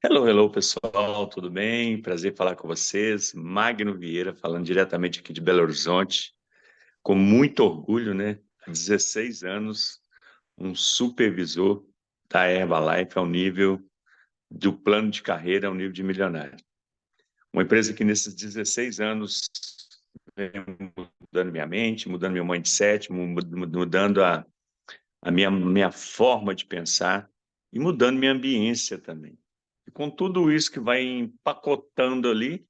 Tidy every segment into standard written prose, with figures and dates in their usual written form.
Hello, hello, pessoal, tudo bem? Prazer em falar com vocês. Magno Vieira, falando diretamente aqui de Belo Horizonte, com muito orgulho, né? Há 16 anos, um supervisor da Herbalife ao nível do plano de carreira, ao nível de milionário. Uma empresa que nesses 16 anos vem mudando minha mente, mudando meu mindset, mudando a minha forma de pensar e mudando minha ambiência também. E com tudo isso que vai empacotando ali,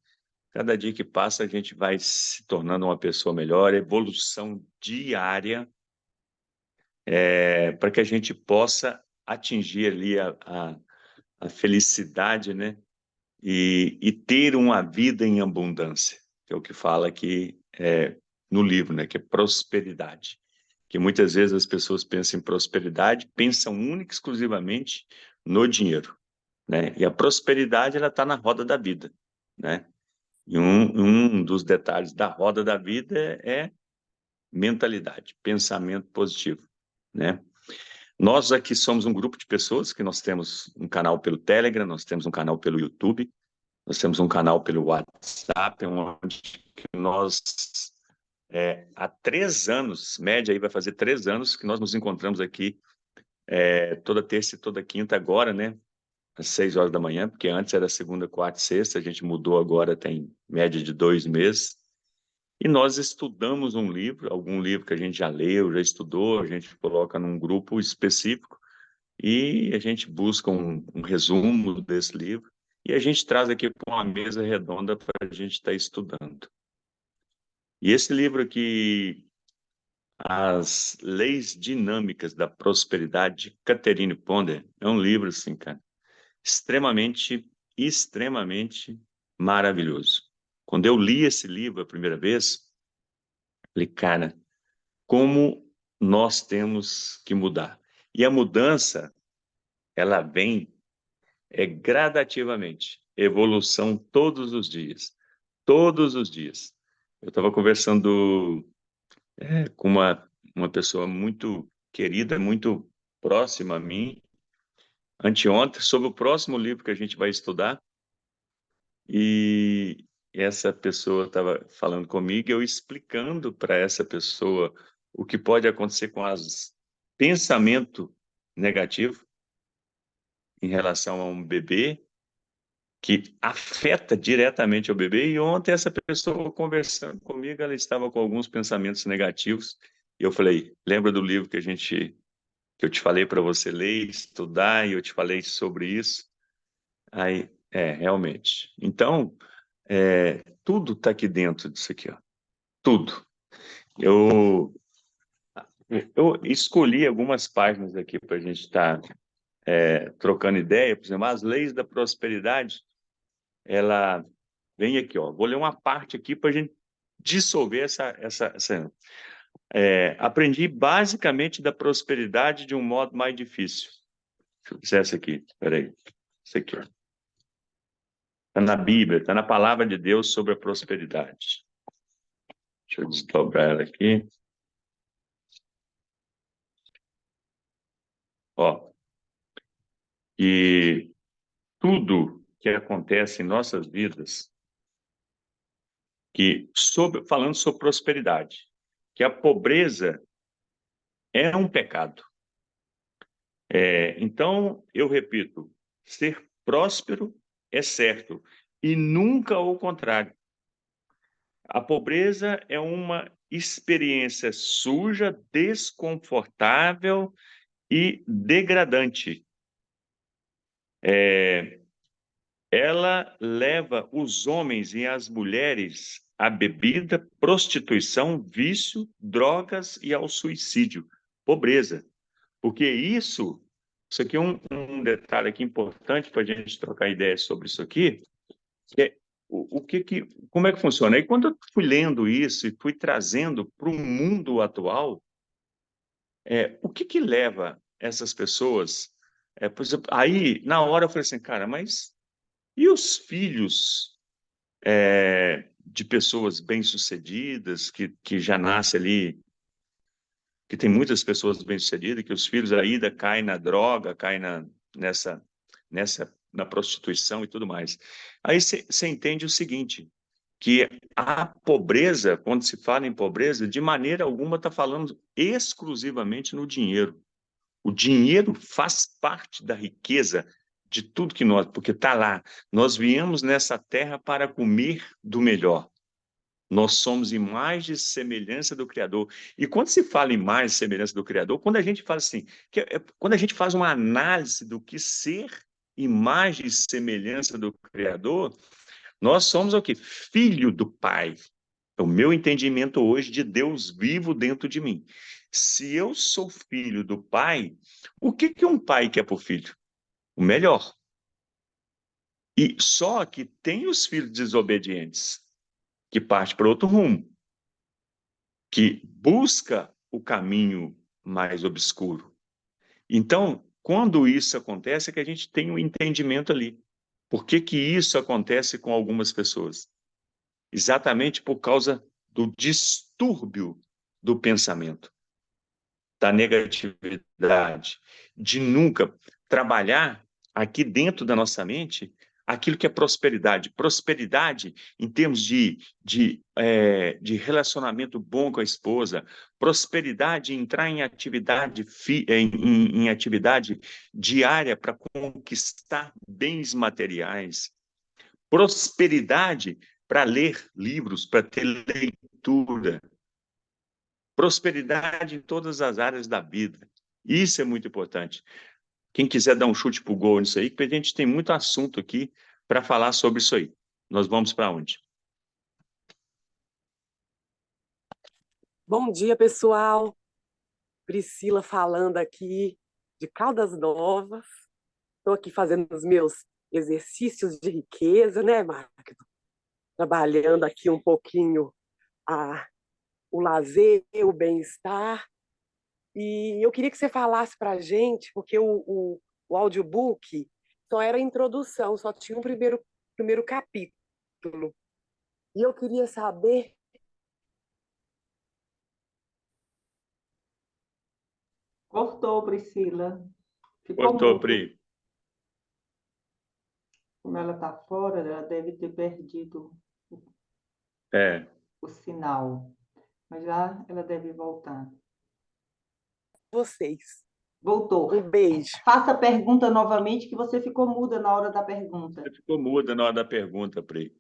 cada dia que passa a gente vai se tornando uma pessoa melhor, evolução diária, para que a gente possa atingir ali a felicidade, né? E ter uma vida em abundância, que é o que fala aqui no livro, né? Que é prosperidade. Que muitas vezes as pessoas pensam em prosperidade, pensam única e exclusivamente no dinheiro, né? E a prosperidade ela está na roda da vida, né? E um dos detalhes da roda da vida é mentalidade, pensamento positivo, né? Nós aqui somos um grupo de pessoas que nós temos um canal pelo Telegram, nós temos um canal pelo YouTube, nós temos um canal pelo WhatsApp, onde nós há 3 anos, média aí vai fazer 3 anos que nós nos encontramos aqui toda terça e toda quinta agora, né? Às 6 horas da manhã, porque antes era segunda, quarta e sexta, a gente mudou agora tem média de 2 meses. E nós estudamos um livro, algum livro que a gente já leu, já estudou, a gente coloca num grupo específico e a gente busca um resumo desse livro e a gente traz aqui para uma mesa redonda para a gente estar estudando. E esse livro aqui, As Leis Dinâmicas da Prosperidade, de Catherine Ponder, é um livro, assim, cara, extremamente maravilhoso. Quando eu li esse livro a primeira vez, falei, cara, como nós temos que mudar. E a mudança, ela vem gradativamente, evolução todos os dias, todos os dias. Eu estava conversando com uma pessoa muito querida, muito próxima a mim, anteontem, sobre o próximo livro que a gente vai estudar, e essa pessoa estava falando comigo, eu explicando para essa pessoa o que pode acontecer com as pensamento negativo em relação a um bebê que afeta diretamente o bebê. E ontem essa pessoa conversando comigo, ela estava com alguns pensamentos negativos. E eu falei: lembra do livro que eu te falei para você ler, estudar, e eu te falei sobre isso? Aí, realmente. Então, tudo está aqui dentro disso aqui, ó. Tudo. Eu, eu escolhi algumas páginas aqui para a gente estar trocando ideia. Por exemplo, as leis da prosperidade, ela vem aqui, ó. Vou ler uma parte aqui para a gente dissolver essa. Aprendi basicamente da prosperidade de um modo mais difícil. Deixa eu dizer essa aqui, peraí. Isso aqui, ó. Está na Bíblia, está na palavra de Deus sobre a prosperidade. Deixa eu desdobrar ela aqui. Ó, e tudo que acontece em nossas vidas, falando sobre prosperidade, que a pobreza é um pecado. Então, eu repito, ser próspero é certo, e nunca o contrário. A pobreza é uma experiência suja, desconfortável e degradante. Ela leva os homens e as mulheres à bebida, prostituição, vício, drogas e ao suicídio. Pobreza. Porque isso aqui é um detalhe aqui importante para a gente trocar ideias sobre isso aqui, que é como é que funciona? E quando eu fui lendo isso e fui trazendo para o mundo atual, o que leva essas pessoas, por exemplo, aí na hora eu falei assim, cara, mas e os filhos de pessoas bem-sucedidas que já nascem ali, que tem muitas pessoas bem-sucedidas, que os filhos ainda caem na droga, caem nessa na prostituição e tudo mais. Aí você entende o seguinte, que a pobreza, quando se fala em pobreza, de maneira alguma está falando exclusivamente no dinheiro. O dinheiro faz parte da riqueza de tudo que nós, porque está lá. Nós viemos nessa terra para comer do melhor. Nós somos imagem e semelhança do Criador. E quando se fala imagem e semelhança do Criador, quando a gente fala assim, quando a gente faz uma análise do que ser imagem e semelhança do Criador, nós somos o quê? Filho do Pai. É o meu entendimento hoje de Deus vivo dentro de mim. Se eu sou filho do Pai, o que que um pai quer para o filho? O melhor. E só que tem os filhos desobedientes, que parte para outro rumo, que busca o caminho mais obscuro. Então, quando isso acontece, é que a gente tem um entendimento ali. Por que que isso acontece com algumas pessoas? Exatamente por causa do distúrbio do pensamento, da negatividade, de nunca trabalhar aqui dentro da nossa mente aquilo que é prosperidade. Prosperidade em termos de relacionamento bom com a esposa, prosperidade em entrar em em atividade diária para conquistar bens materiais, prosperidade para ler livros, para ter leitura, prosperidade em todas as áreas da vida. Isso é muito importante. Quem quiser dar um chute pro gol nisso aí, porque a gente tem muito assunto aqui para falar sobre isso aí. Nós vamos para onde? Bom dia, pessoal. Priscila falando aqui de Caldas Novas. Estou aqui fazendo os meus exercícios de riqueza, né, Magno? Trabalhando aqui um pouquinho o lazer, o bem-estar. E eu queria que você falasse para a gente, porque o audiobook só era a introdução, só tinha um primeiro capítulo. E eu queria saber. Cortou, Priscila. Ficou Cortou, mudo. Pri. Como ela está fora, ela deve ter perdido É. o sinal. Mas já ela deve voltar. Vocês. Voltou. Um beijo. Faça a pergunta novamente, que você ficou muda na hora da pergunta. Você ficou muda na hora da pergunta, Pri.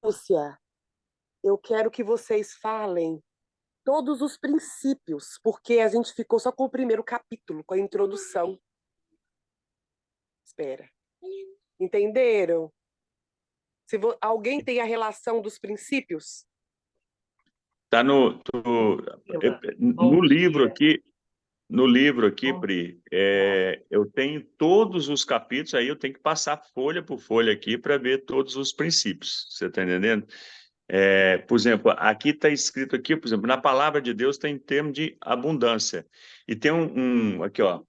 Lúcia, eu quero que vocês falem todos os princípios, porque a gente ficou só com o primeiro capítulo, com a introdução. Espera. Entenderam? Alguém tem a relação dos princípios? Está no livro aqui. No livro aqui, Pri, eu tenho todos os capítulos, aí eu tenho que passar folha por folha aqui para ver todos os princípios. Você está entendendo? Por exemplo, aqui está escrito aqui, por exemplo, na palavra de Deus tem termo de abundância. E tem aqui, ó.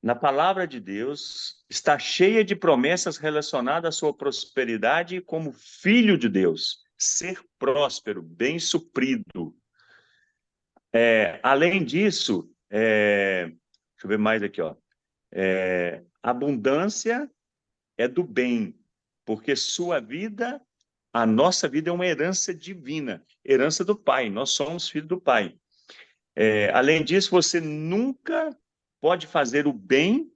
Na palavra de Deus está cheia de promessas relacionadas à sua prosperidade como filho de Deus, ser próspero, bem suprido. Além disso, deixa eu ver mais aqui, ó. Abundância é do bem, porque a nossa vida é uma herança divina, herança do Pai, nós somos filhos do Pai. Além disso, você nunca pode fazer o bem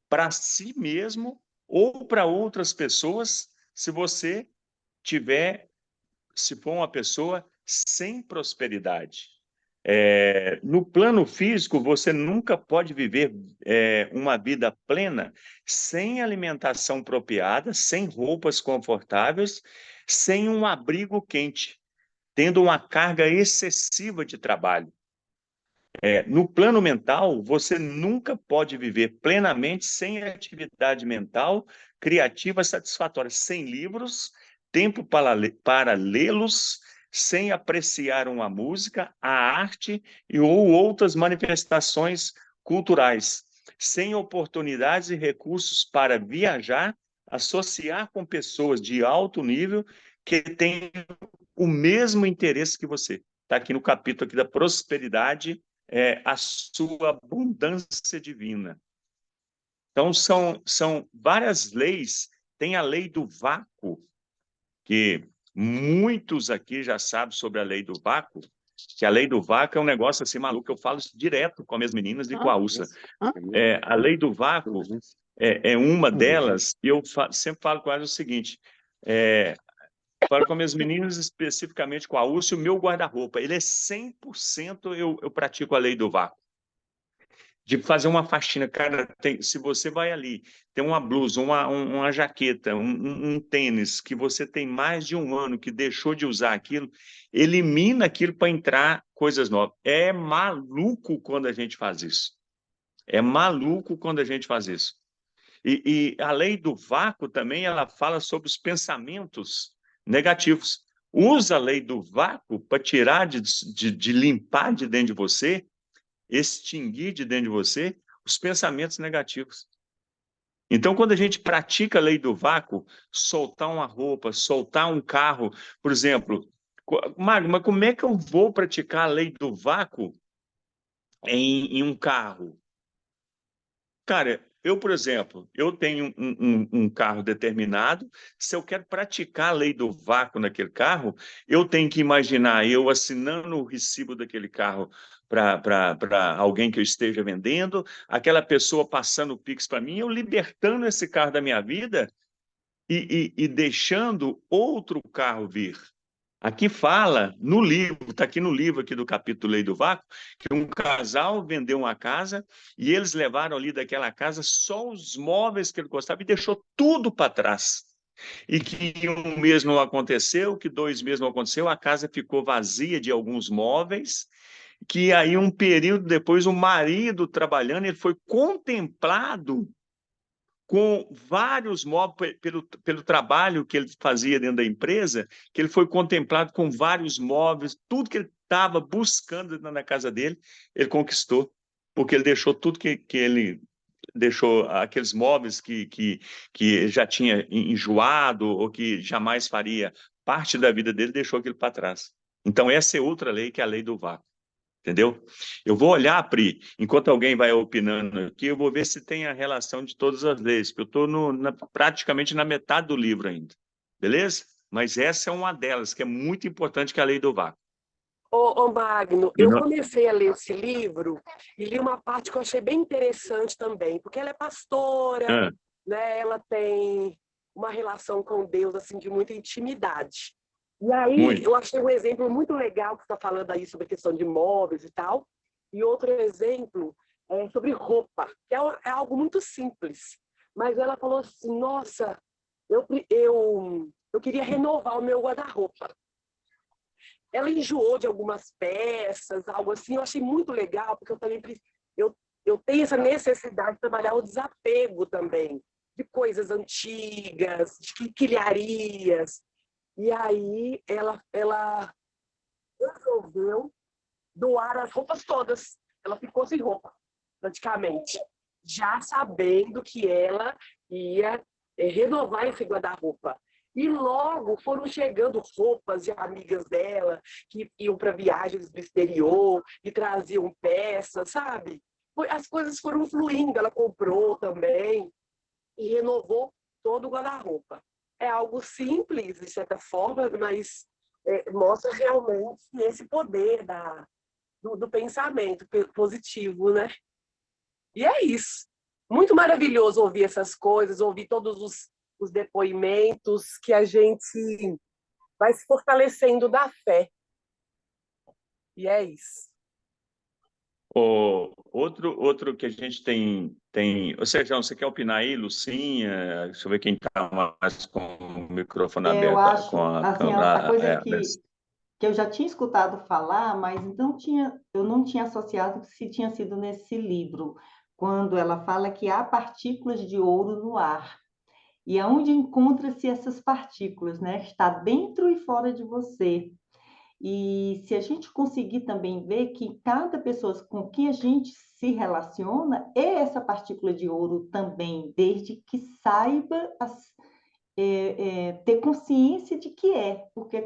para si mesmo ou para outras pessoas se for uma pessoa sem prosperidade. No plano físico, você nunca pode viver uma vida plena sem alimentação apropriada, sem roupas confortáveis, sem um abrigo quente, tendo uma carga excessiva de trabalho. No plano mental, você nunca pode viver plenamente sem atividade mental criativa satisfatória, sem livros, tempo para lê-los, sem apreciar uma música, a arte ou outras manifestações culturais, sem oportunidades e recursos para viajar, associar com pessoas de alto nível que têm o mesmo interesse que você. Está aqui no capítulo aqui da prosperidade, a sua abundância divina. Então, são várias leis. Tem a lei do vácuo, que muitos aqui já sabem sobre a lei do vácuo, que a lei do vácuo é um negócio assim maluco, eu falo isso direto com as minhas meninas e com a Úrsula. A lei do vácuo é uma delas, e eu sempre falo com elas o seguinte, falo com as minhas meninas, especificamente com a Úrsula, o meu guarda-roupa, ele é 100% eu pratico a lei do vácuo. De fazer uma faxina, cara, se você vai ali, tem uma blusa, uma jaqueta, um tênis, que você tem mais de um ano que deixou de usar aquilo, elimina aquilo para entrar coisas novas. É maluco quando a gente faz isso. É maluco quando a gente faz isso. E a lei do vácuo também, ela fala sobre os pensamentos negativos. Usa a lei do vácuo para tirar, de limpar de dentro de você, extinguir de dentro de você os pensamentos negativos. Então, quando a gente pratica a lei do vácuo, soltar uma roupa, soltar um carro, por exemplo, Magno, mas como é que eu vou praticar a lei do vácuo em um carro? Cara, eu, por exemplo, eu tenho um carro determinado, se eu quero praticar a lei do vácuo naquele carro, eu tenho que imaginar eu assinando o recibo daquele carro para alguém que eu esteja vendendo, aquela pessoa passando o Pix para mim, eu libertando esse carro da minha vida e deixando outro carro vir. Aqui fala, no livro, está aqui no livro aqui do capítulo Lei do Vácuo, que um casal vendeu uma casa e eles levaram ali daquela casa só os móveis que ele gostava e deixou tudo para trás. E que um mês não aconteceu, que 2 meses não aconteceu, a casa ficou vazia de alguns móveis, que aí um período depois o marido trabalhando, ele foi contemplado com vários móveis, pelo trabalho que ele fazia dentro da empresa, que ele foi contemplado com vários móveis, tudo que ele estava buscando na casa dele, ele conquistou, porque ele deixou tudo que ele deixou, aqueles móveis que já tinha enjoado ou que jamais faria parte da vida dele, deixou aquilo para trás. Então, essa é outra lei, que é a lei do vácuo. Entendeu? Eu vou olhar, Pri, enquanto alguém vai opinando aqui, eu vou ver se tem a relação de todas as leis, porque eu estou praticamente na metade do livro ainda. Beleza? Mas essa é uma delas, que é muito importante, que é a lei do vácuo. Ô Magno, E eu não- comecei a ler esse livro e li uma parte que eu achei bem interessante também, porque ela é pastora, Ah, né? Ela tem uma relação com Deus assim de muita intimidade. E aí muito. eu achei um exemplo muito legal que você está falando aí sobre a questão de móveis e tal. E outro exemplo é sobre roupa, que é algo muito simples. Mas ela falou assim, nossa, eu queria renovar o meu guarda-roupa. Ela enjoou de algumas peças, algo assim. Eu achei muito legal, porque eu também eu tenho essa necessidade de trabalhar o desapego também de coisas antigas, de quinquilharias. E aí ela resolveu doar as roupas todas. Ela ficou sem roupa, praticamente, já sabendo que ela ia renovar esse guarda-roupa. E logo foram chegando roupas de amigas dela que iam para viagens do exterior e traziam peças, sabe? As coisas foram fluindo, ela comprou também e renovou todo o guarda-roupa. É algo simples, de certa forma, mas mostra realmente esse poder do pensamento positivo, né? E é isso. Muito maravilhoso ouvir essas coisas, ouvir todos os depoimentos que a gente vai se fortalecendo da fé. E é isso. Outro que a gente tem. Ou seja, você quer opinar aí, Lucinha? Deixa eu ver quem está mais com o microfone Eu aberto, com acho, a assim, a câmera. coisa que eu já tinha escutado falar, mas então eu não tinha associado se tinha sido nesse livro, quando ela fala que há partículas de ouro no ar. E aonde encontra-se essas partículas, né? Está dentro e fora de você. E se a gente conseguir também ver que cada pessoa com quem a gente se relaciona é essa partícula de ouro também, desde que saiba ter consciência de que porque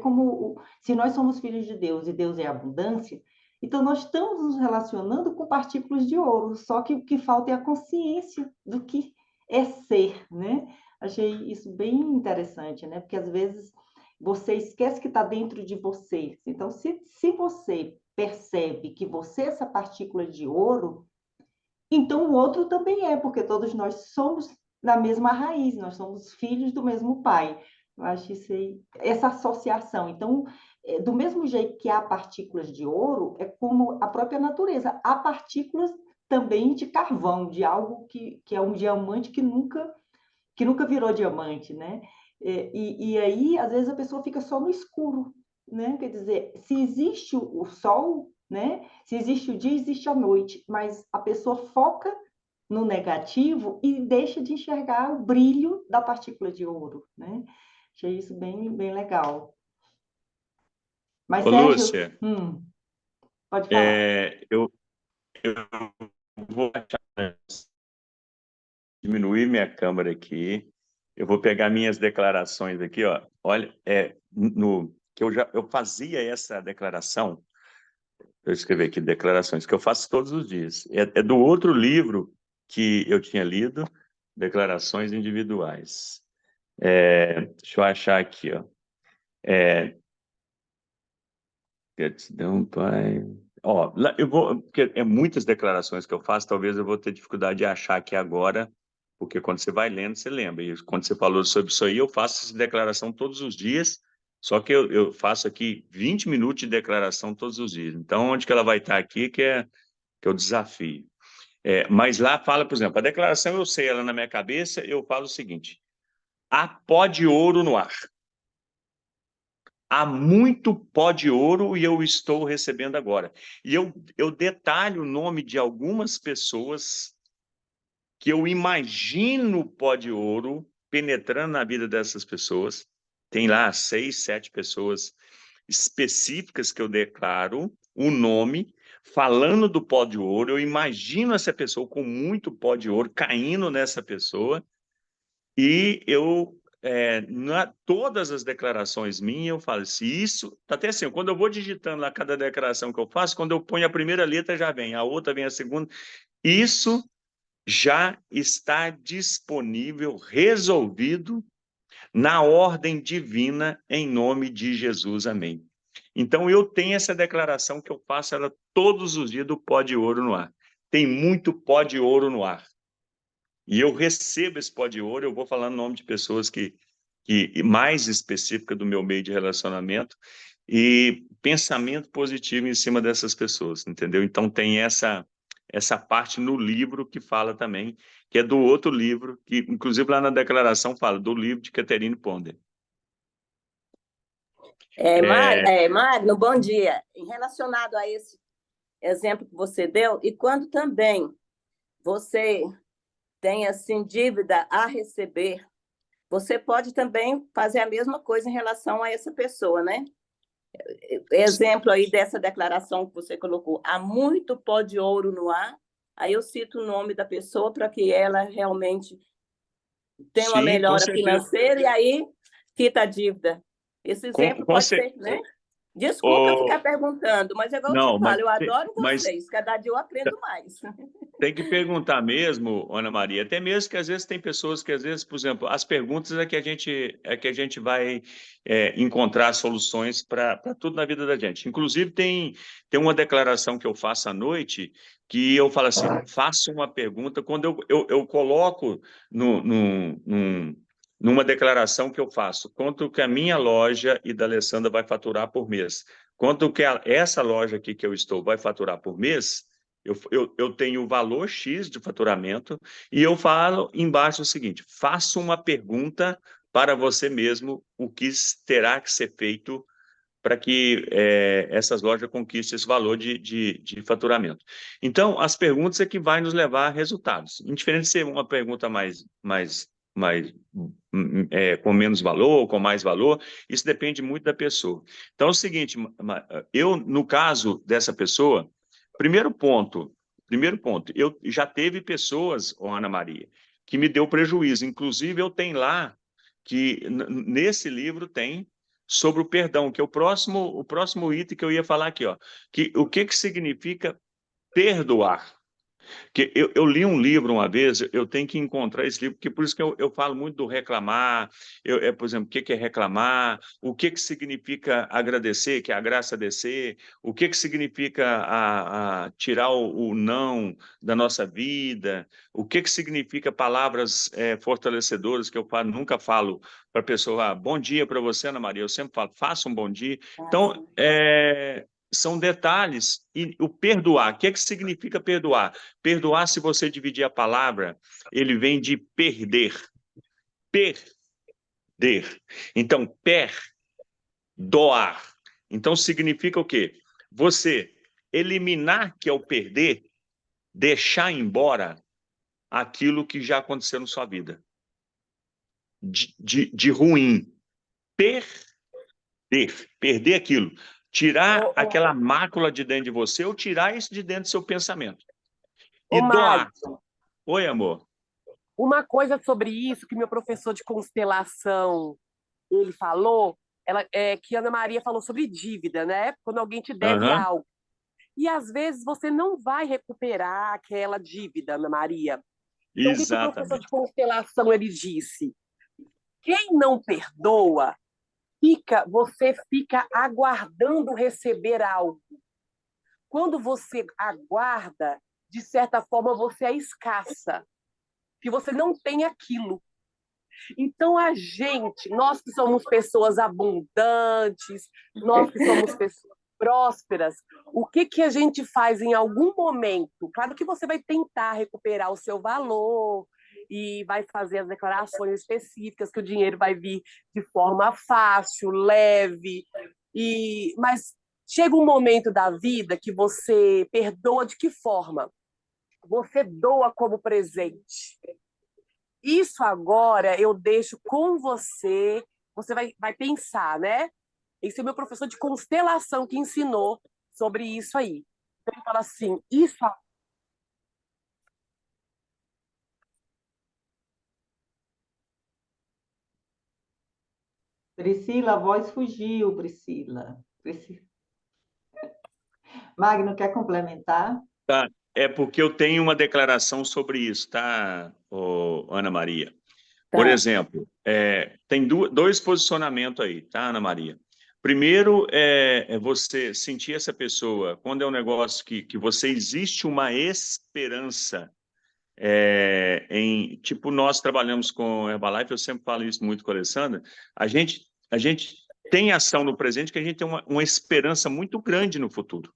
se nós somos filhos de Deus e Deus é abundância, então nós estamos nos relacionando com partículas de ouro, só que o que falta é a consciência do que é ser, né? Achei isso bem interessante, né? Porque às vezes você esquece que está dentro de você. Então, se você percebe que você é essa partícula de ouro, então o outro também é, porque todos nós somos da mesma raiz, nós somos filhos do mesmo pai. Eu acho isso aí, essa associação. Então, do mesmo jeito que há partículas de ouro, é como a própria natureza. Há partículas também de carvão, de algo que é um diamante que nunca virou diamante, né? E aí, às vezes, a pessoa fica só no escuro, né? Quer dizer, se existe o sol, né? Se existe o dia, existe a noite, mas a pessoa foca no negativo e deixa de enxergar o brilho da partícula de ouro, né? Achei isso bem, bem legal. Mas, Ô, Sérgio, Lúcia, pode falar. eu vou diminuir minha câmera aqui. Eu vou pegar minhas declarações aqui, ó. Olha, que eu fazia essa declaração. Eu escrevi aqui declarações que eu faço todos os dias. É do outro livro que eu tinha lido, Declarações Individuais. Deixa eu achar aqui, ó. Gratidão, Pai. Ó, eu vou, porque é muitas declarações que eu faço, talvez eu vou ter dificuldade de achar aqui agora, porque quando você vai lendo, você lembra. E quando você falou sobre isso aí, eu faço essa declaração todos os dias, só que eu faço aqui 20 minutos de declaração todos os dias. Então, onde que ela vai estar aqui, que é o desafio. Mas lá fala, por exemplo, a declaração eu sei ela na minha cabeça, eu falo o seguinte: há pó de ouro no ar. Há muito pó de ouro e eu estou recebendo agora. E eu detalho o nome de algumas pessoas que eu imagino o pó de ouro penetrando na vida dessas pessoas. Tem lá 6, 7 pessoas específicas que eu declaro o nome, falando do pó de ouro. Eu imagino essa pessoa com muito pó de ouro caindo nessa pessoa. E todas as declarações minhas, eu falo, se isso, até assim, quando eu vou digitando lá cada declaração que eu faço, quando eu ponho a primeira letra já vem, a outra vem a segunda, isso já está disponível, resolvido na ordem divina, em nome de Jesus, amém. Então, eu tenho essa declaração que eu faço ela todos os dias do pó de ouro no ar. Tem muito pó de ouro no ar. E eu recebo esse pó de ouro, eu vou falar no nome de pessoas que mais específica do meu meio de relacionamento e pensamento positivo em cima dessas pessoas, entendeu? Então tem essa parte no livro que fala também, que é do outro livro, que inclusive lá na declaração fala do livro de Catherine Ponder. Magno, bom dia. Em relacionado a esse exemplo que você deu, e quando também você tem assim dívida a receber, você pode também fazer a mesma coisa em relação a essa pessoa, né? Exemplo aí dessa declaração que você colocou, há muito pó de ouro no ar, aí eu cito o nome da pessoa para que ela realmente tenha uma Sim, com melhora certeza. financeira e aí quita a dívida. Esse exemplo pode ser, né? Desculpa eu ficar perguntando, mas é igual eu te Não, falo, eu adoro mas vocês, cada dia eu aprendo mais. tem que perguntar mesmo, Ana Maria, até mesmo que às vezes tem pessoas que às vezes, por exemplo, as perguntas é que a gente vai encontrar soluções para tudo na vida da gente. Inclusive tem uma declaração que eu faço à noite que eu falo assim, faço uma pergunta quando eu coloco numa declaração que eu faço, quanto que a minha loja e da Alessandra vai faturar por mês, quanto que essa loja aqui que eu estou vai faturar por mês. Eu tenho o valor X de faturamento e eu falo embaixo o seguinte: faça uma pergunta para você mesmo o que terá que ser feito para que essas lojas conquistem esse valor de faturamento. Então, as perguntas é que vai nos levar a resultados. Indiferente de ser uma pergunta com menos valor ou com mais valor, isso depende muito da pessoa. Então, é o seguinte, no caso dessa pessoa, primeiro ponto, eu já teve pessoas, Ana Maria, que me deu prejuízo. Inclusive, eu tenho lá que nesse livro tem sobre o perdão, que é o próximo item que eu ia falar aqui, ó, que o que significa perdoar. Que eu li um livro uma vez, eu tenho que encontrar esse livro, porque por isso que eu falo muito do reclamar, por exemplo, o que é reclamar, o que significa agradecer, que é a graça descer, o que significa tirar o não da nossa vida, o que significa palavras fortalecedoras, que eu nunca falo para a pessoa, bom dia para você, Ana Maria, eu sempre falo, faça um bom dia. Então, são detalhes. E o perdoar, o que significa perdoar? Perdoar, se você dividir a palavra, ele vem de perder. Perder. Então, perdoar. Então, significa o quê? Você eliminar, que é o perder, deixar embora aquilo que já aconteceu na sua vida. De ruim. Perder aquilo. Tirar aquela mácula de dentro de você ou tirar isso de dentro do seu pensamento. E doar. Oi, amor. Uma coisa sobre isso que meu professor de constelação ele falou, que Ana Maria falou sobre dívida, né? Quando alguém te deve algo. E às vezes você não vai recuperar aquela dívida, Ana Maria. Então, o que o professor de constelação ele disse? Quem não perdoa, você fica aguardando receber algo. Quando você aguarda, de certa forma, você é escassa, que você não tem aquilo. Então, nós que somos pessoas abundantes, nós que somos pessoas prósperas, o que a gente faz em algum momento? Claro que você vai tentar recuperar o seu valor e vai fazer as declarações específicas, que o dinheiro vai vir de forma fácil, leve, mas chega um momento da vida que você perdoa de que forma? Você doa como presente. Isso agora eu deixo com você. Você vai pensar, né? Esse é meu professor de constelação que ensinou sobre isso aí. Então, ele fala assim, isso... Priscila, a voz fugiu, Priscila. Magno, quer complementar? Tá. É porque eu tenho uma declaração sobre isso, tá, Ana Maria? Por exemplo, tem dois posicionamentos aí, tá, Ana Maria? Primeiro é você sentir essa pessoa, quando é um negócio que você existe uma esperança tipo, nós trabalhamos com Herbalife, eu sempre falo isso muito com a Alessandra, a gente tem ação no presente que a gente tem uma esperança muito grande no futuro.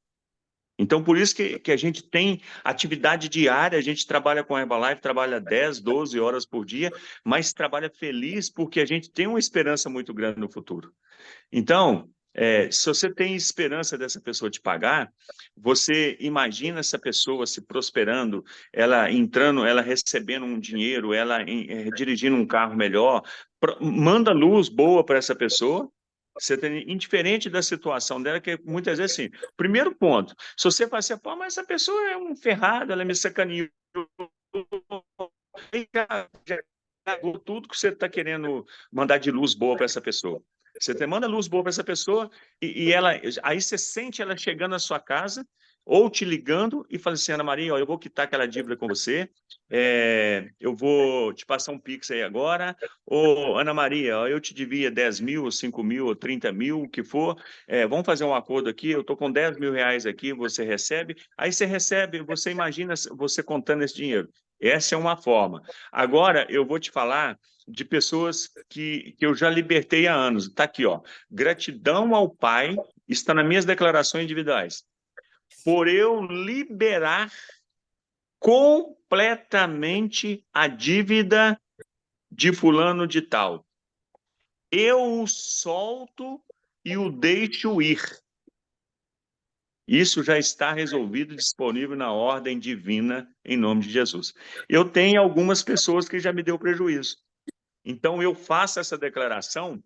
Então, por isso que a gente tem atividade diária, a gente trabalha com a Herbalife, trabalha 10, 12 horas por dia, mas trabalha feliz porque a gente tem uma esperança muito grande no futuro. Então, se você tem esperança dessa pessoa te pagar, você imagina essa pessoa se prosperando, ela entrando, ela recebendo um dinheiro, ela dirigindo um carro melhor, manda luz boa para essa pessoa. Você tem, indiferente da situação dela, que muitas vezes assim, primeiro ponto, se você fala assim, pô, mas essa pessoa é um ferrado, ela me sacaneou, já pagou tudo que você está querendo mandar de luz boa para essa pessoa. Você manda luz boa para essa pessoa e aí você sente ela chegando na sua casa ou te ligando e falando assim, Ana Maria, ó, eu vou quitar aquela dívida com você, eu vou te passar um Pix aí agora, ou Ana Maria, ó, eu te devia 10 mil, ou 5 mil, ou 30 mil, o que for, vamos fazer um acordo aqui, eu estou com 10 mil reais aqui, você recebe, aí você recebe, você imagina você contando esse dinheiro. Essa é uma forma. Agora, eu vou te falar de pessoas que eu já libertei há anos. Está aqui, ó. Gratidão ao Pai, está nas minhas declarações individuais, por eu liberar completamente a dívida de fulano de tal. Eu o solto e o deixo ir. Isso já está resolvido, disponível na ordem divina, em nome de Jesus. Eu tenho algumas pessoas que já me deu prejuízo. Então, eu faço essa declaração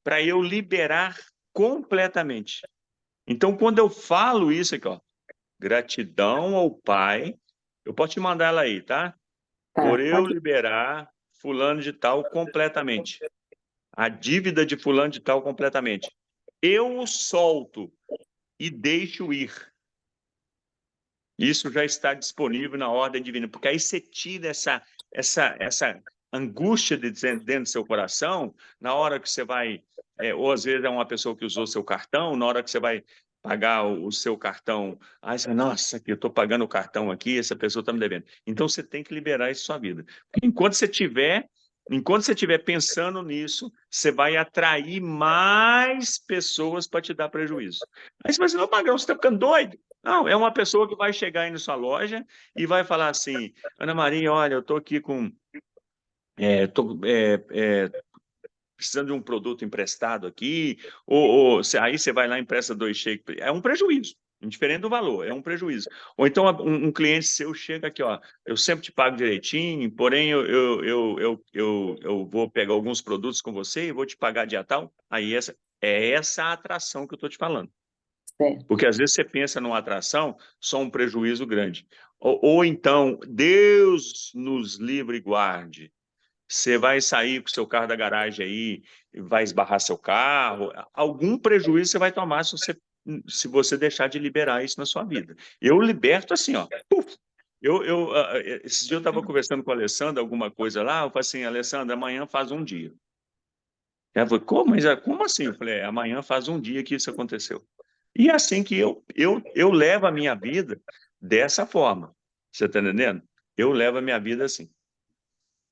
para eu liberar completamente. Então, quando eu falo isso aqui, ó, gratidão ao Pai, eu posso te mandar ela aí, tá? Por eu liberar fulano de tal completamente. A dívida de fulano de tal completamente. Eu o solto e deixo ir. Isso já está disponível na ordem divina, porque aí você tira essa angústia dentro do seu coração, na hora que você vai, ou às vezes é uma pessoa que usou seu cartão, na hora que você vai pagar o seu cartão, aí você, nossa, eu estou pagando o cartão aqui, essa pessoa está me devendo. Então você tem que liberar isso da sua vida. Enquanto você estiver pensando nisso, você vai atrair mais pessoas para te dar prejuízo. Aí você vai dizer, não, Magrão, você está ficando doido? Não, é uma pessoa que vai chegar aí na sua loja e vai falar assim, Ana Maria, olha, eu estou aqui com... precisando de um produto emprestado aqui, aí você vai lá e empresta 2 cheques. É um prejuízo, indiferente do valor, é um prejuízo. Ou então um cliente seu chega aqui, ó, eu sempre te pago direitinho, porém eu vou pegar alguns produtos com você e vou te pagar dia tal. Aí essa a atração que eu estou te falando. Porque às vezes você pensa numa atração, só um prejuízo grande. Ou então, Deus nos livre e guarde. Você vai sair com o seu carro da garagem aí, vai esbarrar seu carro. Algum prejuízo você vai tomar se você deixar de liberar isso na sua vida. Eu liberto assim, ó. Puf! Esse dia eu estava conversando com a Alessandra, alguma coisa lá, eu falei assim, Alessandra, amanhã faz um dia. Ela falou, como assim? Eu falei, amanhã faz um dia que isso aconteceu. E é assim que eu levo a minha vida dessa forma. Você está entendendo? Eu levo a minha vida assim.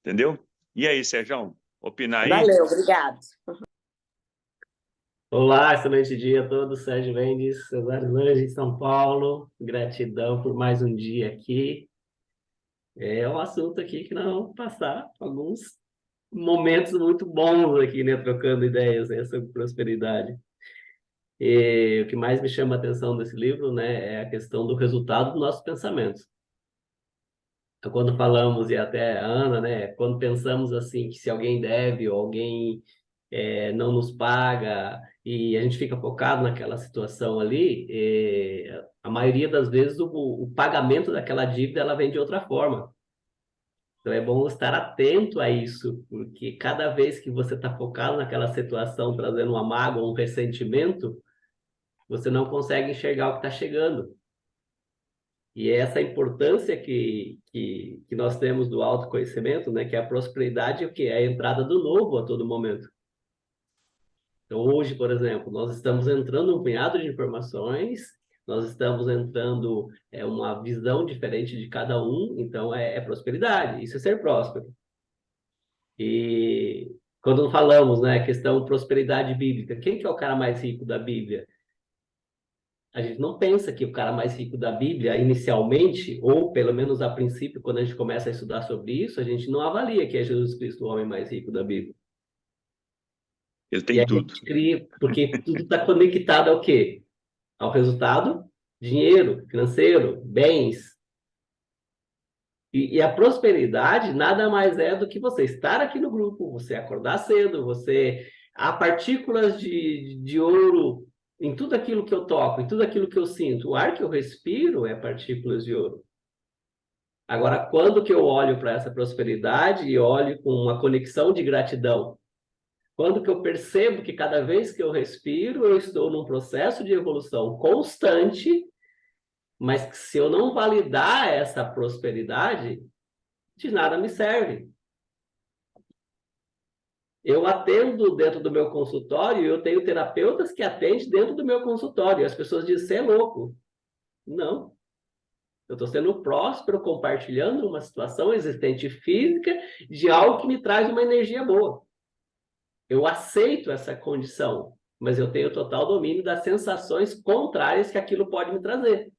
Entendeu? E aí, Sérgio, opinar aí? Valeu, obrigado. Olá, excelente dia a todos. Sérgio Mendes, Cesário Lange, São Paulo. Gratidão por mais um dia aqui. É um assunto aqui que nós vamos passar alguns momentos muito bons aqui, né? Trocando ideias, né, sobre prosperidade. E o que mais me chama a atenção desse livro, né, é a questão do resultado dos nossos pensamentos. Então, quando falamos, e até a Ana, né, quando pensamos assim, que se alguém deve ou alguém não nos paga e a gente fica focado naquela situação ali, a maioria das vezes o pagamento daquela dívida ela vem de outra forma. Então é bom estar atento a isso, porque cada vez que você está focado naquela situação, trazendo uma mágoa, um ressentimento, você não consegue enxergar o que está chegando. E é essa importância que nós temos do autoconhecimento, né? Que é a prosperidade, o que é a entrada do novo a todo momento. Então, hoje, por exemplo, nós estamos entrando um punhado de informações, nós estamos entrando uma visão diferente de cada um, então é prosperidade, isso é ser próspero. E quando falamos, né, a questão prosperidade bíblica, quem que é o cara mais rico da Bíblia? A gente não pensa que o cara mais rico da Bíblia, inicialmente, ou pelo menos a princípio, quando a gente começa a estudar sobre isso, a gente não avalia que é Jesus Cristo o homem mais rico da Bíblia. Ele tem tudo. Porque tudo está conectado ao quê? Ao resultado, dinheiro, financeiro, bens. E a prosperidade nada mais é do que você estar aqui no grupo, você acordar cedo, há partículas de ouro em tudo aquilo que eu toco, em tudo aquilo que eu sinto. O ar que eu respiro é partículas de ouro. Agora, quando que eu olho para essa prosperidade e olho com uma conexão de gratidão? Quando que eu percebo que cada vez que eu respiro, eu estou num processo de evolução constante, mas que se eu não validar essa prosperidade, de nada me serve. Eu atendo dentro do meu consultório, eu tenho terapeutas que atendem dentro do meu consultório. E as pessoas dizem, você é louco. Não. Eu estou sendo próspero, compartilhando uma situação existente física de algo que me traz uma energia boa. Eu aceito essa condição, mas eu tenho total domínio das sensações contrárias que aquilo pode me trazer.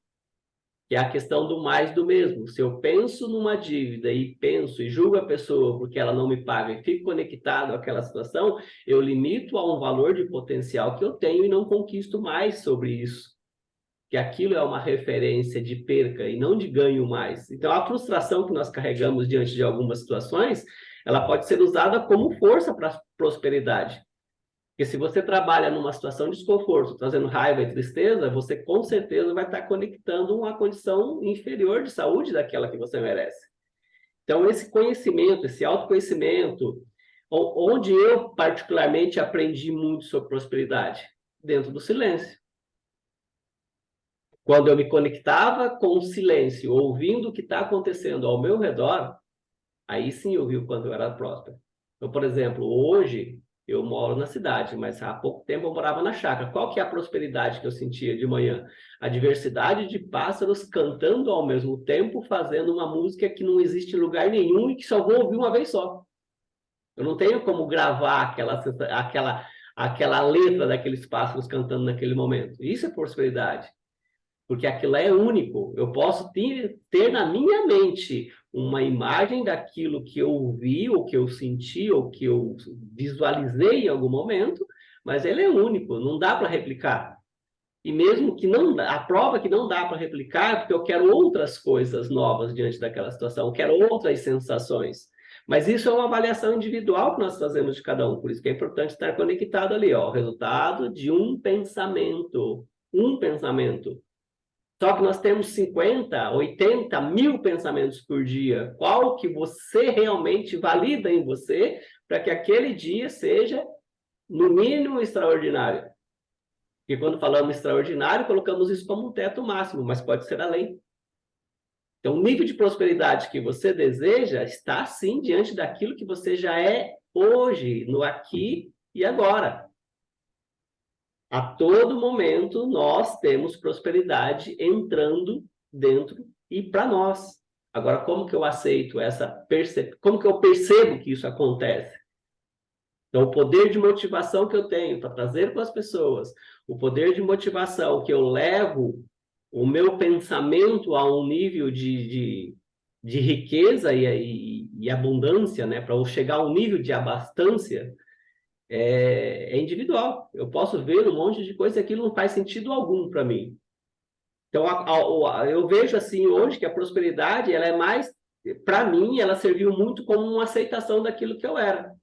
Que é a questão do mais do mesmo. Se eu penso numa dívida e penso e julgo a pessoa porque ela não me paga e fico conectado àquela situação, eu limito a um valor de potencial que eu tenho e não conquisto mais sobre isso. Que aquilo é uma referência de perca e não de ganho mais. Então, a frustração que nós carregamos diante de algumas situações, ela pode ser usada como força para a prosperidade. Porque se você trabalha numa situação de desconforto, trazendo raiva e tristeza, você com certeza vai estar conectando uma condição inferior de saúde daquela que você merece. Então, esse conhecimento, esse autoconhecimento, onde eu particularmente aprendi muito sobre prosperidade? Dentro do silêncio. Quando eu me conectava com o silêncio, ouvindo o que está acontecendo ao meu redor, aí sim eu vi o quanto eu era próspero. Então, por exemplo, hoje eu moro na cidade, mas há pouco tempo eu morava na chácara. Qual que é a prosperidade que eu sentia de manhã? A diversidade de pássaros cantando ao mesmo tempo, fazendo uma música que não existe em lugar nenhum e que só vou ouvir uma vez só. Eu não tenho como gravar aquela letra daqueles pássaros cantando naquele momento. Isso é prosperidade. Porque aquilo é único. Eu posso ter na minha mente uma imagem daquilo que eu vi, ou que eu senti, ou que eu visualizei em algum momento, mas ele é único, não dá para replicar. E mesmo que não, a prova que não dá para replicar, é porque eu quero outras coisas novas diante daquela situação, eu quero outras sensações. Mas isso é uma avaliação individual que nós fazemos de cada um, por isso que é importante estar conectado ali, ó, o resultado de um pensamento. Um pensamento. Só que nós temos 50, 80 mil pensamentos por dia. Qual que você realmente valida em você para que aquele dia seja, no mínimo, extraordinário? Porque quando falamos extraordinário, colocamos isso como um teto máximo, mas pode ser além. Então, o nível de prosperidade que você deseja está, sim, diante daquilo que você já é hoje, no aqui e agora. A todo momento, nós temos prosperidade entrando dentro e para nós. Agora, como que eu aceito como que eu percebo que isso acontece? Então, o poder de motivação que eu tenho para trazer para as pessoas, o poder de motivação que eu levo o meu pensamento a um nível de riqueza e abundância, né? Para eu chegar a um nível de abastância, é individual. Eu posso ver um monte de coisa e aquilo não faz sentido algum para mim. Então, eu vejo assim hoje que a prosperidade, ela é mais, para mim, ela serviu muito como uma aceitação daquilo que eu era.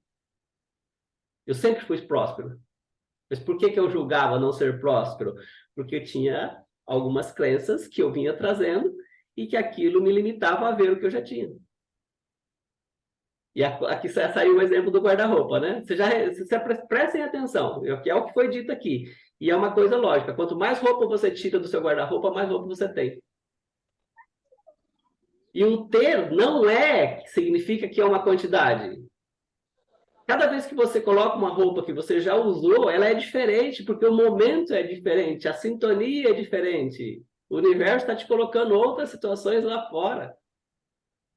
Eu sempre fui próspero. Mas por que eu julgava não ser próspero? Porque eu tinha algumas crenças que eu vinha trazendo e que aquilo me limitava a ver o que eu já tinha. E aqui saiu o exemplo do guarda-roupa, né? Prestem atenção, que é o que foi dito aqui. E é uma coisa lógica. Quanto mais roupa você tira do seu guarda-roupa, mais roupa você tem. E o ter não significa que é uma quantidade. Cada vez que você coloca uma roupa que você já usou, ela é diferente, porque o momento é diferente, a sintonia é diferente. O universo está te colocando outras situações lá fora.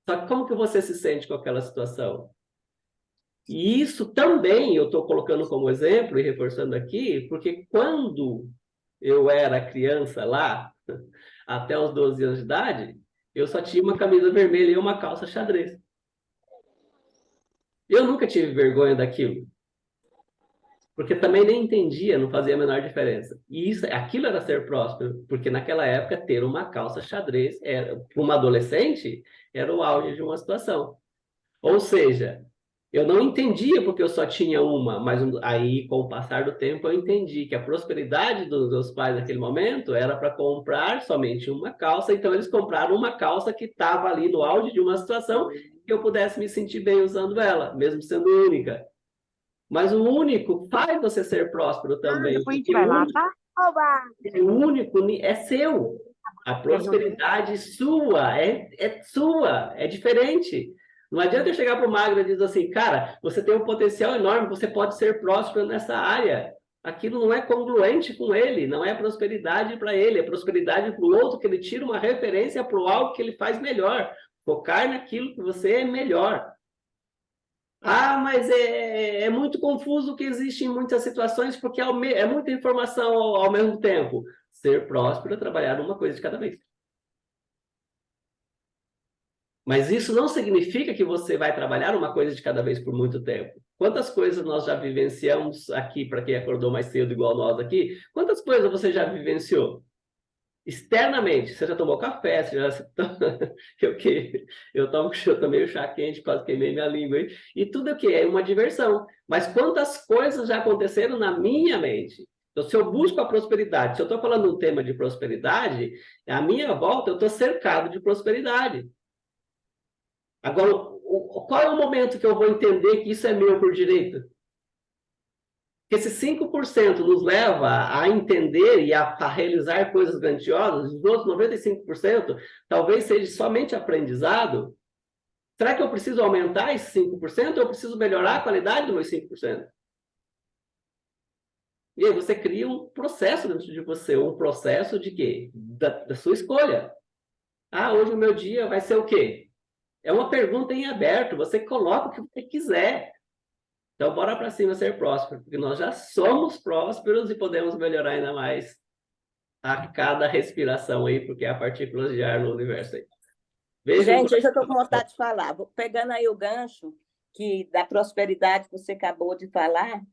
Só que como que você se sente com aquela situação? E isso também eu estou colocando como exemplo e reforçando aqui, porque quando eu era criança lá, até os 12 anos de idade, eu só tinha uma camisa vermelha e uma calça xadrez. Eu nunca tive vergonha daquilo, porque também nem entendia, não fazia a menor diferença. E aquilo era ser próspero, porque naquela época ter uma calça xadrez, para uma adolescente, era o auge de uma situação. Ou seja, eu não entendia porque eu só tinha uma, mas aí, com o passar do tempo, eu entendi que a prosperidade dos meus pais naquele momento era para comprar somente uma calça, então eles compraram uma calça que estava ali no auge de uma situação que eu pudesse me sentir bem usando ela, mesmo sendo única. Mas o único faz você ser próspero também. Depois a gente vai lá, tá? O único é seu. A prosperidade sua é sua, é diferente. Não adianta eu chegar para o Magno e dizer assim, cara, você tem um potencial enorme, você pode ser próspero nessa área. Aquilo não é congruente com ele, não é prosperidade para ele, é prosperidade para o outro, que ele tira uma referência para o algo que ele faz melhor. Focar naquilo que você é melhor. Ah, mas é muito confuso o que existe em muitas situações, porque é muita informação ao mesmo tempo. Ser próspero é trabalhar uma coisa de cada vez. Mas isso não significa que você vai trabalhar uma coisa de cada vez por muito tempo. Quantas coisas nós já vivenciamos aqui, para quem acordou mais cedo igual nós aqui, quantas coisas você já vivenciou? Externamente, você já tomou café, você já... eu tomei o chá quente, quase queimei minha língua. E tudo o que é uma diversão. Mas quantas coisas já aconteceram na minha mente? Então, se eu busco a prosperidade, se eu estou falando um tema de prosperidade, à minha volta eu estou cercado de prosperidade. Agora, qual é o momento que eu vou entender que isso é meu por direito? que esse 5% nos leva a entender e a realizar coisas grandiosas, os outros 95% talvez seja somente aprendizado. Será que eu preciso aumentar esse 5% ou eu preciso melhorar a qualidade dos meus 5%? E aí você cria um processo dentro de você, um processo de quê? Da sua escolha. Ah, hoje o meu dia vai ser o quê? É uma pergunta em aberto, você coloca o que você quiser. Então, bora para cima ser próspero, porque nós já somos prósperos e podemos melhorar ainda mais a cada respiração aí, porque há partículas de ar no universo aí. Vejam. Gente, eu já estou com vontade de falar. Pegando aí o gancho da prosperidade que você acabou de falar,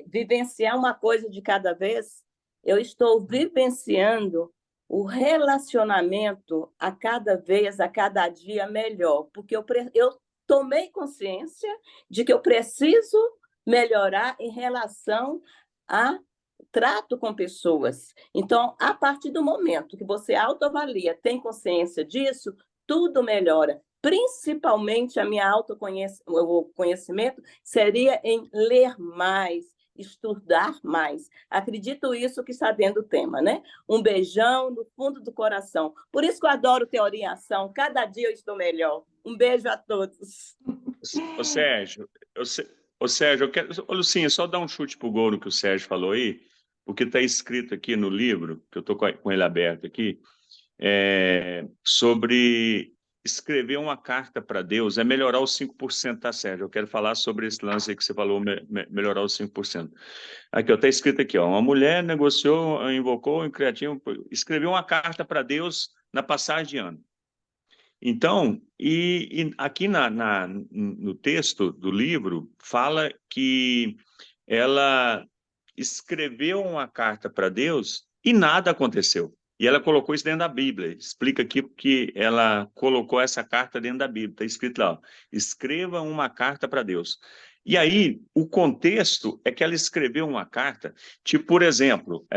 vivenciar uma coisa de cada vez, eu estou vivenciando o relacionamento a cada vez, a cada dia melhor, porque eu tomei consciência de que eu preciso melhorar em relação a trato com pessoas. Então, a partir do momento que você autoavalia, tem consciência disso, tudo melhora. Principalmente a minha o conhecimento seria em ler mais, estudar mais. Acredito isso que está dentro do tema, né? Um beijão no fundo do coração. Por isso que eu adoro Teoria em Ação. Cada dia eu estou melhor. Um beijo a todos. Ô Sérgio, eu quero. Ô, Lucinha, só dar um chute pro gol no que o Sérgio falou aí, porque está escrito aqui no livro, que eu estou com ele aberto aqui, sobre escrever uma carta para Deus, é melhorar os 5%, tá, Sérgio? Eu quero falar sobre esse lance aí que você falou, melhorar os 5%. Aqui, está escrito aqui, ó, uma mulher negociou, invocou um criativo, escreveu uma carta para Deus na passagem de ano. Então, e aqui no texto do livro, fala que ela escreveu uma carta para Deus e nada aconteceu. E ela colocou isso dentro da Bíblia. Explica aqui porque ela colocou essa carta dentro da Bíblia. Está escrito lá, ó, escreva uma carta para Deus. E aí, o contexto é que ela escreveu uma carta, tipo, por exemplo,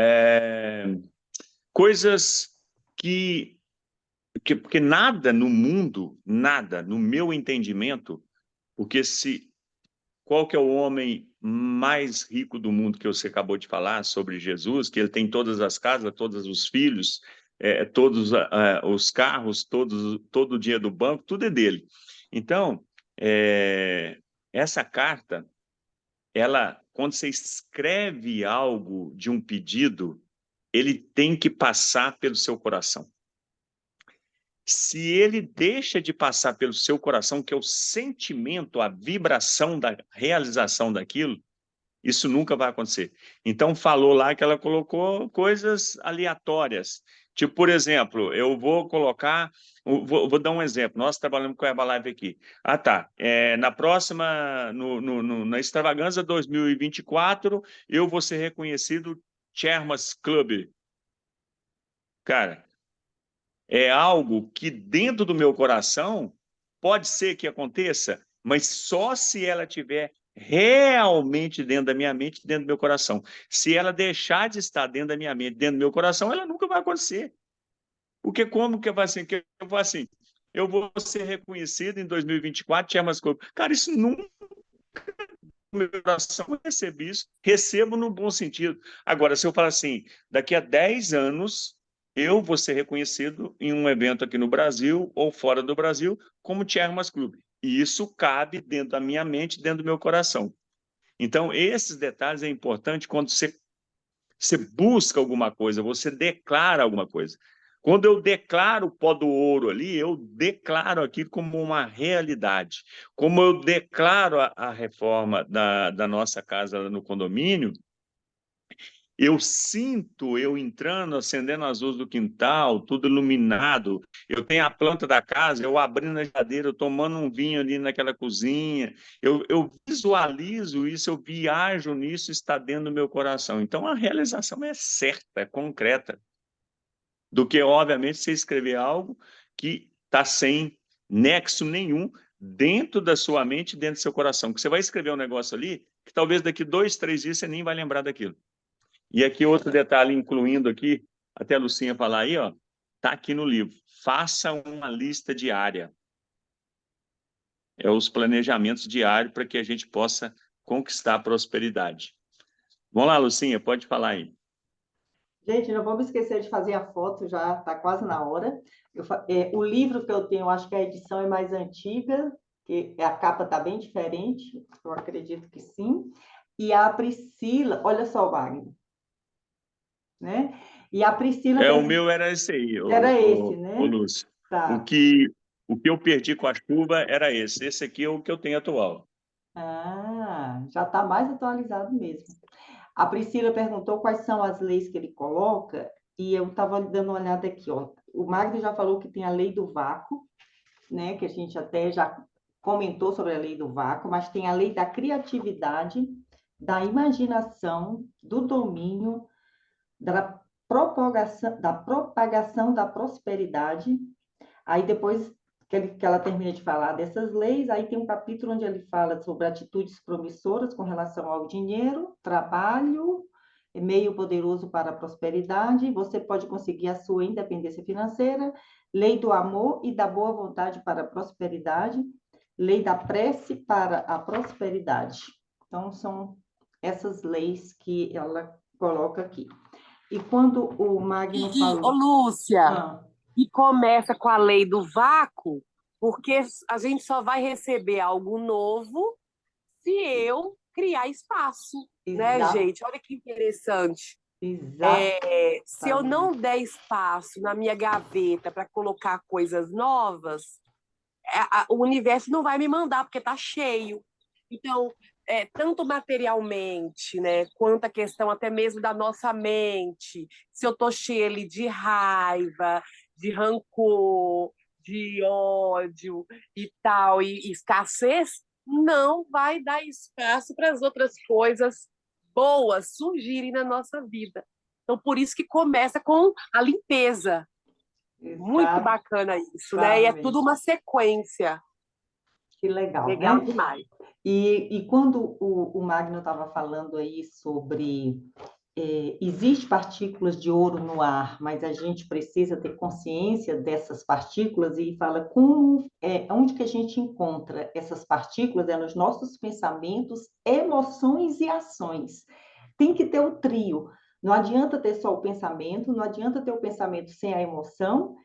coisas porque nada no mundo, nada, no meu entendimento, porque qual que é o homem mais rico do mundo que você acabou de falar sobre Jesus, que ele tem todas as casas, todos os filhos, todos os carros, todo o dinheiro do banco, tudo é dele. Então, essa carta, quando você escreve algo de um pedido, ele tem que passar pelo seu coração. Se ele deixa de passar pelo seu coração, que é o sentimento, a vibração da realização daquilo, isso nunca vai acontecer. Então, falou lá que ela colocou coisas aleatórias. Tipo, por exemplo, eu vou colocar... Vou dar um exemplo. Nós trabalhamos com a Herbalife aqui. Ah, tá. Na próxima, na Extravaganza 2024, eu vou ser reconhecido Chairman's Club. Cara, é algo que dentro do meu coração pode ser que aconteça, mas só se ela tiver realmente dentro da minha mente, dentro do meu coração. Se ela deixar de estar dentro da minha mente, dentro do meu coração, ela nunca vai acontecer. Porque como que vai assim? Eu vou ser reconhecido em 2024, Chairman's Club. Cara, isso nunca no meu coração eu recebi isso, recebo no bom sentido. Agora, se eu falar assim, daqui a 10 anos eu vou ser reconhecido em um evento aqui no Brasil ou fora do Brasil como Chairman's Club. E isso cabe dentro da minha mente, dentro do meu coração. Então, esses detalhes é importante quando você busca alguma coisa, você declara alguma coisa. Quando eu declaro o pó do ouro ali, eu declaro aquilo como uma realidade. Como eu declaro a reforma da nossa casa no condomínio, eu sinto eu entrando, acendendo as luzes do quintal, tudo iluminado. Eu tenho a planta da casa, eu abrindo a geladeira, eu tomando um vinho ali naquela cozinha. Eu visualizo isso, eu viajo nisso, está dentro do meu coração. Então, a realização é certa, é concreta. Do que, obviamente, você escrever algo que está sem nexo nenhum dentro da sua mente, dentro do seu coração. Que você vai escrever um negócio ali, que talvez daqui 2, 3 dias você nem vai lembrar daquilo. E aqui outro detalhe, incluindo aqui, até a Lucinha falar aí, ó, está aqui no livro. Faça uma lista diária. É os planejamentos diários para que a gente possa conquistar a prosperidade. Vamos lá, Lucinha, pode falar aí. Gente, não vamos esquecer de fazer a foto, já está quase na hora. O livro que eu tenho, acho que a edição é mais antiga, que a capa está bem diferente, eu acredito que sim. E a Priscila, olha só, Wagner, né? E a Priscila O meu era esse aí, era esse, né? Lúcio. O Tá. que eu perdi com a chuva era esse. Esse aqui é o que eu tenho atual. Ah, já está mais atualizado mesmo. A Priscila perguntou quais são as leis que ele coloca, e eu estava dando uma olhada aqui, ó. O Magno já falou que tem a lei do vácuo, né? Que a gente até já comentou sobre a lei do vácuo, mas tem a lei da criatividade, da imaginação, do domínio, da propagação da prosperidade. Aí depois que ela termina de falar dessas leis, aí tem um capítulo onde ele fala sobre atitudes promissoras com relação ao dinheiro, trabalho, meio poderoso para a prosperidade, você pode conseguir a sua independência financeira, lei do amor e da boa vontade para a prosperidade, lei da prece para a prosperidade. Então, são essas leis que ela coloca aqui. E quando o Magno Ô, falou... Lúcia, e começa com a lei do vácuo, porque a gente só vai receber algo novo se eu criar espaço, né, gente? Olha que interessante. Se eu não der espaço na minha gaveta para colocar coisas novas, o universo não vai me mandar, porque está cheio. Então, tanto materialmente, né, quanto a questão até mesmo da nossa mente, se eu estou cheia ali de raiva, de rancor, de ódio e tal, e escassez, não vai dar espaço para as outras coisas boas surgirem na nossa vida. Então, por isso que começa com a limpeza. Muito bacana isso, né? E é tudo uma sequência. Que legal, Legal né? demais. E quando o Magno estava falando aí sobre existe partículas de ouro no ar, mas a gente precisa ter consciência dessas partículas e fala onde que a gente encontra essas partículas é nos nossos pensamentos, emoções e ações. Tem que ter o trio. Não adianta ter só o pensamento, não adianta ter o pensamento sem a emoção,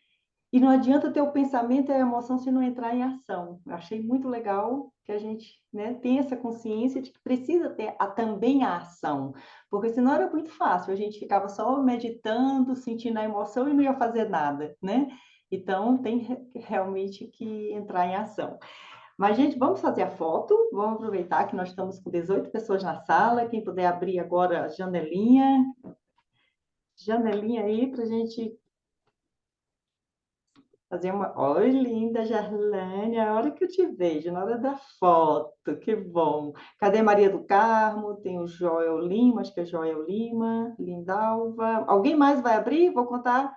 e não adianta ter o pensamento e a emoção se não entrar em ação. Eu achei muito legal que a gente, né, tenha essa consciência de que precisa ter também a ação, porque senão era muito fácil, a gente ficava só meditando, sentindo a emoção e não ia fazer nada, né? Então, tem realmente que entrar em ação. Mas, gente, vamos fazer a foto, vamos aproveitar que nós estamos com 18 pessoas na sala, quem puder abrir agora a janelinha aí para a gente fazer uma... Oi, linda Gerlane, a hora que eu te vejo, na hora da foto, que bom. Cadê Maria do Carmo? Tem o Joel Lima, acho que é Joel Lima, Lindalva. Alguém mais vai abrir? Vou contar.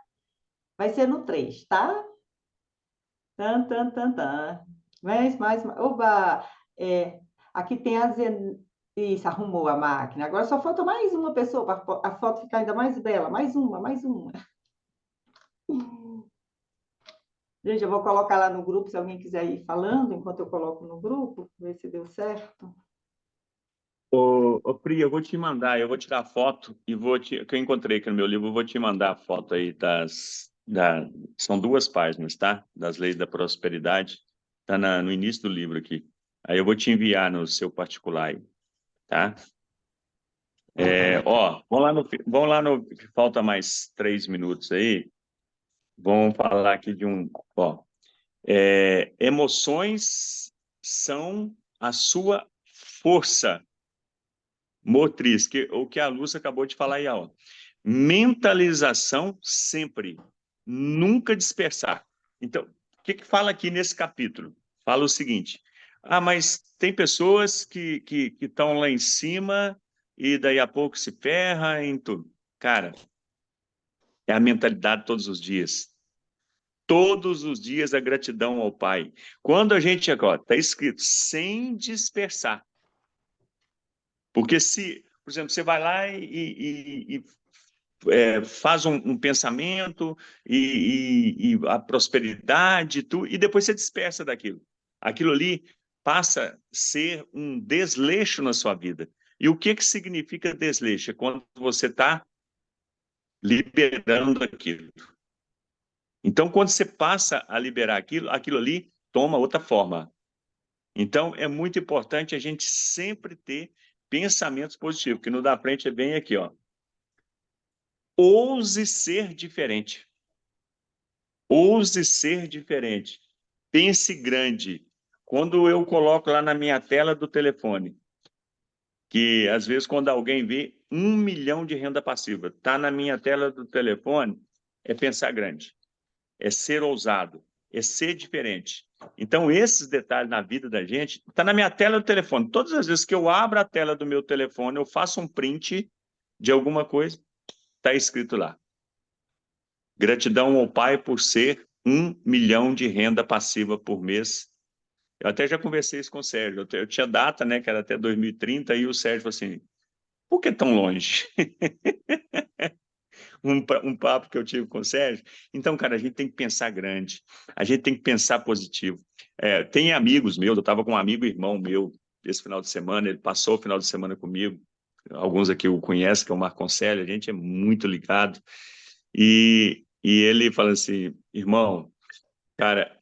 Vai ser no 3, tá? Tan, tan, tan, tan. Mais. Oba! Aqui tem a Zen... Isso, arrumou a máquina. Agora só falta mais uma pessoa para a foto ficar ainda mais bela. Mais uma. Gente, eu vou colocar lá no grupo, se alguém quiser ir falando, enquanto eu coloco no grupo, ver se deu certo. Pri, eu vou te mandar, eu vou tirar foto e que eu encontrei aqui no meu livro, eu vou te mandar a foto aí são 2 páginas, tá? Das leis da prosperidade, tá no início do livro aqui. Aí eu vou te enviar no seu particular aí, tá? Vamos lá no, falta mais 3 minutos aí, vamos falar aqui de emoções são a sua força motriz, o que a Lúcia acabou de falar aí, ó. Mentalização sempre, nunca dispersar. Então, o que fala aqui nesse capítulo? Fala o seguinte: mas tem pessoas que estão lá em cima e daí a pouco se ferra em tudo. Cara, é a mentalidade todos os dias. Todos os dias a gratidão ao Pai. Quando a gente agora está escrito sem dispersar, porque por exemplo, você vai lá e faz um pensamento e a prosperidade, e depois você dispersa daquilo. Aquilo ali passa a ser um desleixo na sua vida. E o que significa desleixo? É quando você está liberando aquilo. Então, quando você passa a liberar aquilo, aquilo ali toma outra forma. Então, é muito importante a gente sempre ter pensamentos positivos, que no da frente é bem aqui, ó. Ouse ser diferente. Ouse ser diferente. Pense grande. Quando eu coloco lá na minha tela do telefone, que às vezes quando alguém vê 1 milhão de renda passiva, tá na minha tela do telefone, é pensar grande, é ser ousado, é ser diferente. Então, esses detalhes na vida da gente, tá na minha tela do telefone. Todas as vezes que eu abro a tela do meu telefone, eu faço um print de alguma coisa, tá escrito lá. Gratidão ao Pai por ser 1 milhão de renda passiva por mês. Eu até já conversei isso com o Sérgio. Eu tinha data, né, que era até 2030, e o Sérgio falou assim, por que tão longe? Um papo que eu tive com o Sérgio. Então, cara, a gente tem que pensar grande, a gente tem que pensar positivo. Tem amigos meus, eu estava com um amigo irmão meu esse final de semana, ele passou o final de semana comigo, alguns aqui o conhecem, que é o Marconcelli, a gente é muito ligado, e ele fala assim, irmão, cara,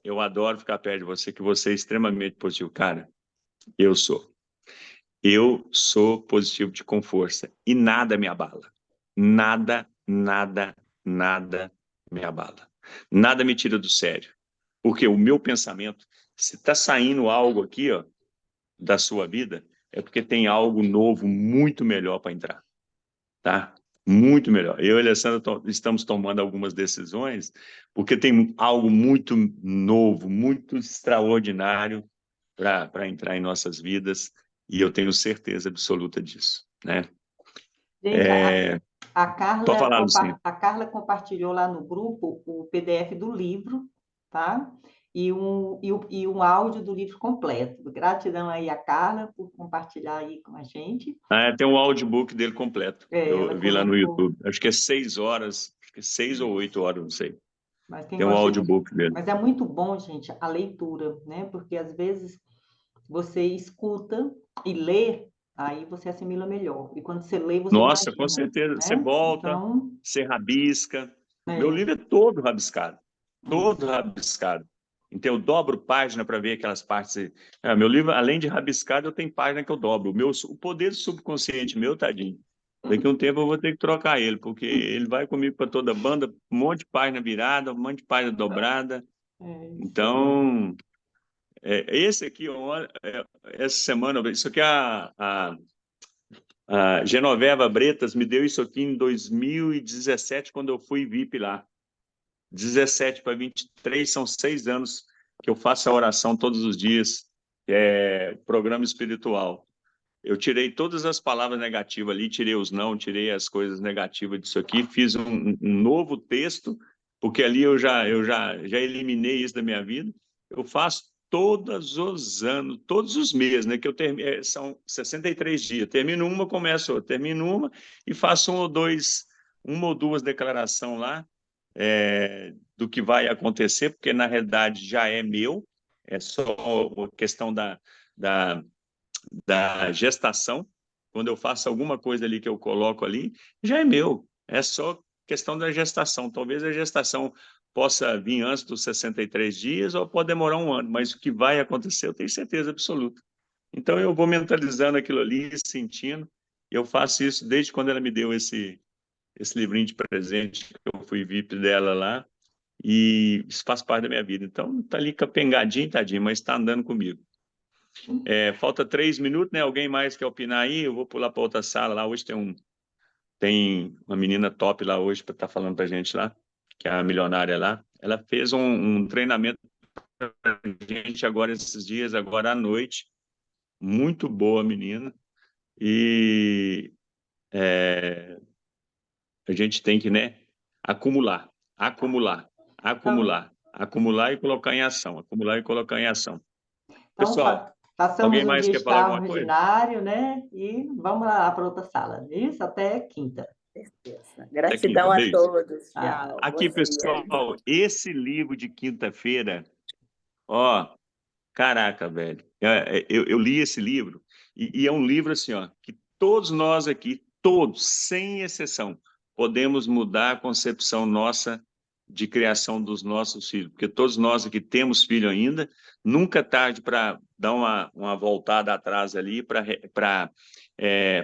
eu adoro ficar perto de você, que você é extremamente positivo. Cara, eu sou. Eu sou positivo com força e nada me abala. Nada, nada, nada me abala. Nada me tira do sério. Porque o meu pensamento, se está saindo algo aqui, ó, da sua vida, é porque tem algo novo, muito melhor para entrar. Tá? Muito melhor. Eu e a Alessandra estamos tomando algumas decisões porque tem algo muito novo, muito extraordinário para entrar em nossas vidas, e eu tenho certeza absoluta disso, né? Gente, Pode falar, Lucinha. a Carla compartilhou lá no grupo o PDF do livro, tá? E um áudio do livro completo. Gratidão aí a Carla por compartilhar aí com a gente. Tem um audiobook dele completo. Ela Eu vi lá no colocou. YouTube. Acho que é 6 horas, acho que é 6 ou 8 horas, não sei. Mas quem Tem um gosta audiobook dele. Mas é muito bom, gente, a leitura, né? Porque às vezes você escuta e lê, aí você assimila melhor. E quando você lê, você Nossa, com imagina, certeza. Você né? volta, Então, você rabisca. Meu é livro é todo rabiscado. Todo isso. rabiscado. Então, eu dobro página para ver aquelas partes. Meu livro, além de rabiscado, eu tenho página que eu dobro. O poder subconsciente meu, tadinho. Daqui a um tempo eu vou ter que trocar ele, porque ele vai comigo para toda a banda, um monte de página virada, um monte de página dobrada. É isso aí. Então, esse aqui, essa semana, isso aqui a Genoveva Bretas me deu isso aqui em 2017, quando eu fui VIP lá. 17 para 23, são 6 anos que eu faço a oração todos os dias, programa espiritual. Eu tirei todas as palavras negativas ali, tirei os não, tirei as coisas negativas disso aqui, fiz um novo texto, porque ali eu já eliminei isso da minha vida. Eu faço todos os anos, todos os meses, né? Que eu termino, são 63 dias. Termino uma, começo outra. Termino uma e faço uma ou duas declarações lá do que vai acontecer, porque na realidade já é meu, é só a questão da gestação. Quando eu faço alguma coisa ali que eu coloco ali, já é meu. É só questão da gestação. Talvez a gestação possa vir antes dos 63 dias ou pode demorar um ano, mas o que vai acontecer eu tenho certeza absoluta. Então eu vou mentalizando aquilo ali, sentindo. Eu faço isso desde quando ela me deu esse livrinho de presente, que eu fui VIP dela lá, e isso faz parte da minha vida. Então tá ali capengadinho, tadinho, mas está andando comigo. Falta 3 minutos, né? Alguém mais quer opinar aí? Eu vou pular para outra sala lá. Hoje tem uma menina top lá hoje para estar falando para a gente lá, que é a milionária lá. Ela fez um treinamento para a gente agora esses dias, agora à noite. Muito boa menina. E a gente tem que, né, acumular e colocar em ação. Acumular e colocar em ação. Então, Pessoal, passamos alguém um mais dia quer falar alguma coisa? extraordinário, né? E vamos lá para outra sala. Isso, até quinta. Certeza. Até quinta. Gratidão a Beijo. todos. Ah, Tchau. Aqui, Bom dia. pessoal, esse livro de quinta-feira, ó, Caraca, velho. Eu li esse livro e é um livro assim, ó, que todos nós aqui, todos, sem exceção, podemos mudar a concepção nossa de criação dos nossos filhos, porque todos nós aqui temos filho ainda, nunca é tarde para dar uma voltada atrás ali, para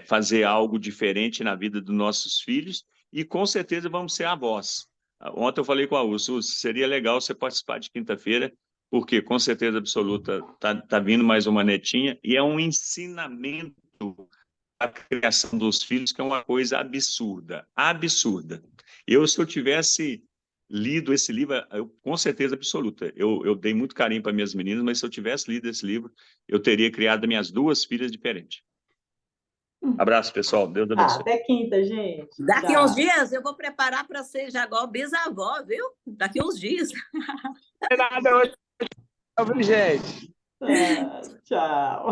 fazer algo diferente na vida dos nossos filhos, e com certeza vamos ser avós. Ontem eu falei com a Úrsula, seria legal você participar de quinta-feira, porque com certeza absoluta tá vindo mais uma netinha, e é um ensinamento a criação dos filhos, que é uma coisa absurda, absurda. Se eu tivesse lido esse livro, com certeza absoluta, eu dei muito carinho para minhas meninas, mas se eu tivesse lido esse livro, eu teria criado minhas duas filhas diferentes. Abraço, pessoal. Deus abençoe. Até quinta, gente. Daqui Tchau. uns dias eu vou preparar para ser já igual bisavó, viu? Daqui uns dias. Não é nada hoje, gente. Tchau.